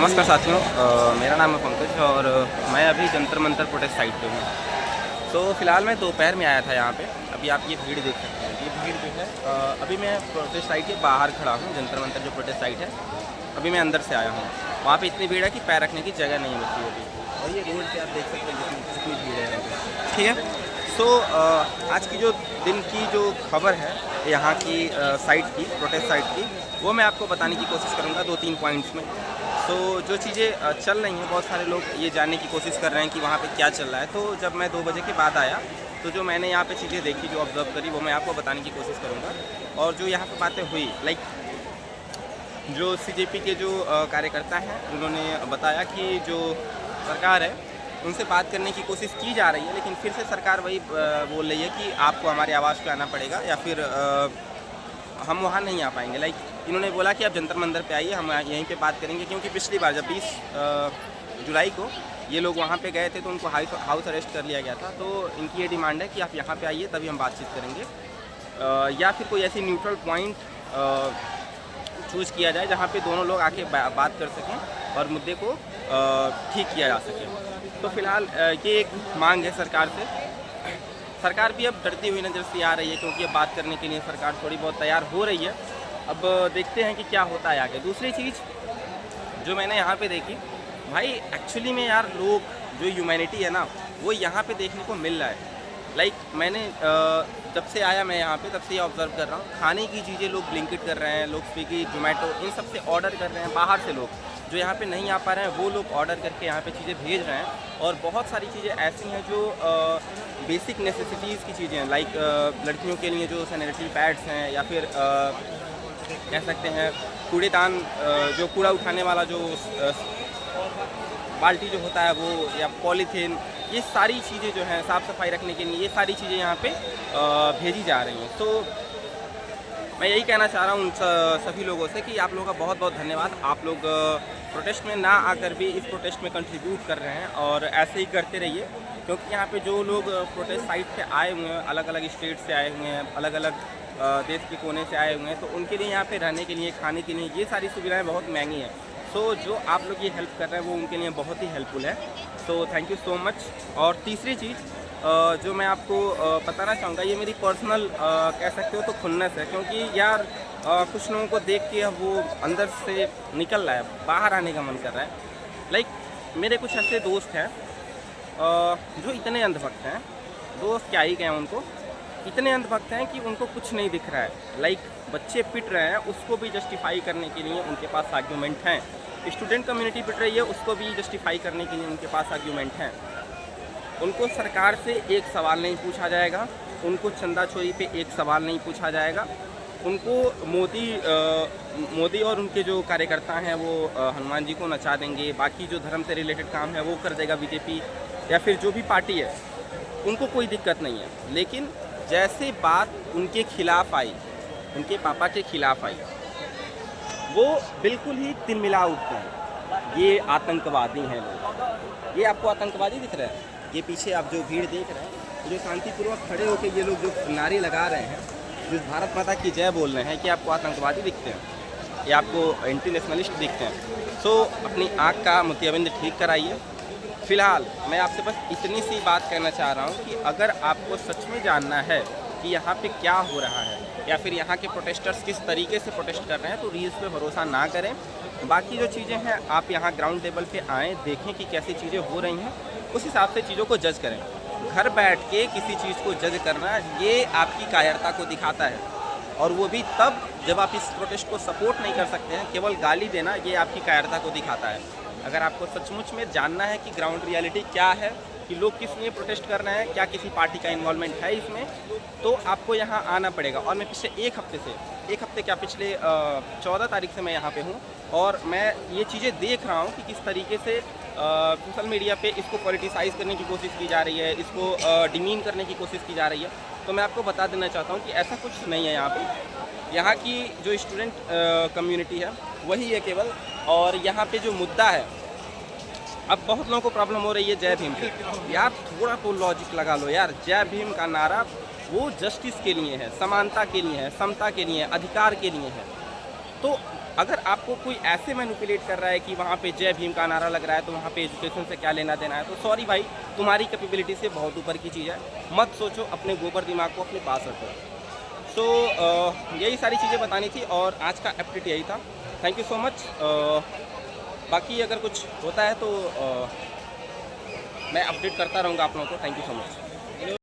नमस्कार साथियों, मेरा नाम है पंकज और मैं अभी जंतर मंतर प्रोटेस्ट साइट पे हूँ। तो फ़िलहाल मैं दोपहर में आया था यहाँ पे। अभी आप ये भीड़ देख सकते हैं, ये भीड़ जो है अभी मैं प्रोटेस्ट साइट के बाहर खड़ा हूँ। जंतर मंतर जो प्रोटेस्ट साइट है, अभी मैं अंदर से आया हूँ। वहाँ पे इतनी भीड़ है कि पैर रखने की जगह नहीं बची अभी। और ये रोड पे आप देख सकते हैं कितनी भीड़ है यहाँ पे। ठीक है, सो आज की जो दिन की जो खबर है यहाँ की साइट की, प्रोटेस्ट साइट की, वो मैं आपको बताने की कोशिश करूँगा 2-3 पॉइंट्स में। तो जो चीज़ें चल रही हैं, बहुत सारे लोग ये जानने की कोशिश कर रहे हैं कि वहाँ पे क्या चल रहा है। तो जब मैं 2 बजे के बाद आया तो जो मैंने यहाँ पे चीज़ें देखी, जो ऑब्ज़र्व करी, वो मैं आपको बताने की कोशिश करूँगा। और जो यहाँ पे बातें हुई, लाइक जो सीजेपी के जो कार्यकर्ता हैं, उन्होंने बताया कि जो सरकार है उनसे बात करने की कोशिश की जा रही है, लेकिन फिर से सरकार वही बोल रही है कि आपको हमारे आवाज़ पे आना पड़ेगा या फिर हम वहाँ नहीं आ पाएंगे। लाइक इन्होंने बोला कि आप जंतर मंतर पे आइए, हम यहीं पे बात करेंगे। क्योंकि पिछली बार जब 20 जुलाई को ये लोग वहाँ पे गए थे तो उनको हाउस अरेस्ट कर लिया गया था। तो इनकी ये डिमांड है कि आप यहाँ पे आइए, तभी हम बातचीत करेंगे। या फिर कोई ऐसी न्यूट्रल पॉइंट चूज़ किया जाए जहाँ पे दोनों लोग आके बात कर सकें और मुद्दे को ठीक किया जा सके। तो फिलहाल ये एक मांग है सरकार से। सरकार भी अब डरती हुई नज़र से आ रही है, क्योंकि अब बात करने के लिए सरकार थोड़ी बहुत तैयार हो रही है। अब देखते हैं कि क्या होता है आगे। दूसरी चीज़ जो मैंने यहाँ पे देखी, भाई एक्चुअली में यार, लोग जो ह्यूमैनिटी है ना, वो यहाँ पे देखने को मिल रहा है। लाइक मैंने जब से आया मैं यहाँ पे, तब से ये ऑब्ज़र्व कर रहा हूँ, खाने की चीज़ें लोग ब्लिंकिट कर रहे हैं, लोग स्विगी, जोमेटो, इन सब से ऑर्डर कर रहे हैं। बाहर से लोग जो यहाँ पे नहीं आ पा रहे हैं, वो लोग ऑर्डर करके यहाँ पे चीज़ें भेज रहे हैं। और बहुत सारी चीज़ें ऐसी हैं जो बेसिक नेसेसिटीज़ की चीज़ें हैं। लाइक लड़कियों के लिए जो सैनिटरी पैड्स हैं, या फिर कह सकते हैं कूड़ेदान, जो कूड़ा उठाने वाला जो बाल्टी जो होता है वो, या पॉलीथीन, ये सारी चीज़ें जो हैं साफ़ सफाई रखने के लिए, ये सारी चीज़ें यहाँ पे भेजी जा रही हैं। तो मैं यही कहना चाह रहा हूँ उन सभी लोगों से कि आप लोगों का बहुत बहुत धन्यवाद। आप लोग प्रोटेस्ट में ना आकर भी इस प्रोटेस्ट में कंट्रीब्यूट कर रहे हैं, और ऐसे ही करते रहिए। क्योंकि यहाँ पे जो लोग प्रोटेस्ट साइट पे आए हुए हैं, अलग अलग स्टेट से आए हुए हैं, अलग अलग देश के कोने से आए हुए हैं, तो उनके लिए यहाँ पे रहने के लिए, खाने के लिए, ये सारी सुविधाएँ बहुत महंगी हैं। सो जो आप लोग ये हेल्प कर रहे हैं वो उनके लिए बहुत ही हेल्पफुल है। So thank you so much. और तीसरी चीज़ जो मैं आपको बताना चाहूँगा, ये मेरी पर्सनल कह सकते हो तो खुन्नस है। क्योंकि यार कुछ लोगों को देख के अब वो अंदर से निकल रहा है, बाहर आने का मन कर रहा है। लाइक मेरे कुछ ऐसे दोस्त हैं जो इतने अंधभक्त हैं, दोस्त क्या ही कहें उनको, इतने अंधभक्त हैं कि उनको कुछ नहीं दिख रहा है। लाइक बच्चे पिट रहे हैं, उसको भी जस्टिफाई करने के लिए उनके पास आर्ग्यूमेंट हैं। स्टूडेंट कम्युनिटी पिट रही है, उसको भी जस्टिफाई करने के लिए उनके पास आर्ग्यूमेंट हैं। उनको सरकार से एक सवाल नहीं पूछा जाएगा, उनको चंदा चोरी पे एक सवाल नहीं पूछा जाएगा, उनको मोदी और उनके जो कार्यकर्ता हैं वो हनुमान जी को नचा देंगे। बाकी जो धर्म से रिलेटेड काम है वो कर देगा बीजेपी या फिर जो भी पार्टी है, उनको कोई दिक्कत नहीं है। लेकिन जैसे बात उनके खिलाफ आई, उनके पापा के खिलाफ आई, वो बिल्कुल ही तिलमिला उठते हैं। ये आतंकवादी हैं लोग। ये आपको आतंकवादी दिख रहा है? ये पीछे आप जो भीड़ देख रहे हैं, जो शांतिपूर्वक खड़े होकर ये लोग जो नारे लगा रहे हैं, जो भारत माता की जय बोल रहे हैं, कि आपको आतंकवादी दिखते हैं या आपको एंटी नेशनलिस्ट दिखते हैं? सो अपनी आँख का मोतियाबिंद ठीक कराइए। फ़िलहाल मैं आपसे बस इतनी सी बात कहना चाह रहा हूँ कि अगर आपको सच में जानना है कि यहाँ पे क्या हो रहा है, या फिर यहाँ के प्रोटेस्टर्स किस तरीके से प्रोटेस्ट कर रहे हैं, तो रील्स पे भरोसा ना करें। बाकी जो चीज़ें हैं, आप यहाँ ग्राउंड लेवल पे आएँ, देखें कि कैसी चीज़ें हो रही हैं, उस हिसाब से चीज़ों को जज करें। घर बैठ के किसी चीज़ को जज करना, ये आपकी कायरता को दिखाता है। और वो भी तब जब आप इस प्रोटेस्ट को सपोर्ट नहीं कर सकते हैं। केवल गाली देना, ये आपकी कायरता को दिखाता है। अगर आपको सचमुच में जानना है कि ग्राउंड रियलिटी क्या है, कि लोग किस लिए प्रोटेस्ट कर रहे हैं, क्या किसी पार्टी का इन्वॉल्वमेंट है इसमें, तो आपको यहाँ आना पड़ेगा। और मैं पिछले एक हफ्ते क्या, पिछले 14 तारीख से मैं यहाँ पे हूँ, और मैं ये चीज़ें देख रहा हूँ कि किस तरीके से सोशल मीडिया पे इसको पॉलिटिसाइज़ करने की कोशिश की जा रही है, इसको डिमीन करने की कोशिश की जा रही है। तो मैं आपको बता देना चाहता हूँ कि ऐसा कुछ नहीं है यहाँ पे। यहाँ की जो स्टूडेंट कम्युनिटी है वही है केवल। और यहाँ पे जो मुद्दा है, अब बहुत लोगों को प्रॉब्लम हो रही है जय भीम की। यार थोड़ा तो लॉजिक लगा लो यार। जय भीम का नारा वो जस्टिस के लिए है, समानता के लिए है, समता के लिए है, अधिकार के लिए है। तो अगर आपको कोई ऐसे मैनिपुलेट कर रहा है कि वहाँ पे जय भीम का नारा लग रहा है तो वहाँ पे एजुकेशन से क्या लेना देना है, तो सॉरी भाई, तुम्हारी कैपेबिलिटी से बहुत ऊपर की चीज़ है। मत सोचो, अपने गोबर दिमाग को अपने पास रखो। सो यही सारी चीज़ें बतानी थी और आज का अपडेट यही था। Thank you so much. बाकी अगर कुछ होता है तो मैं अपडेट करता रहूँगा आप लोगों को। Thank you so much.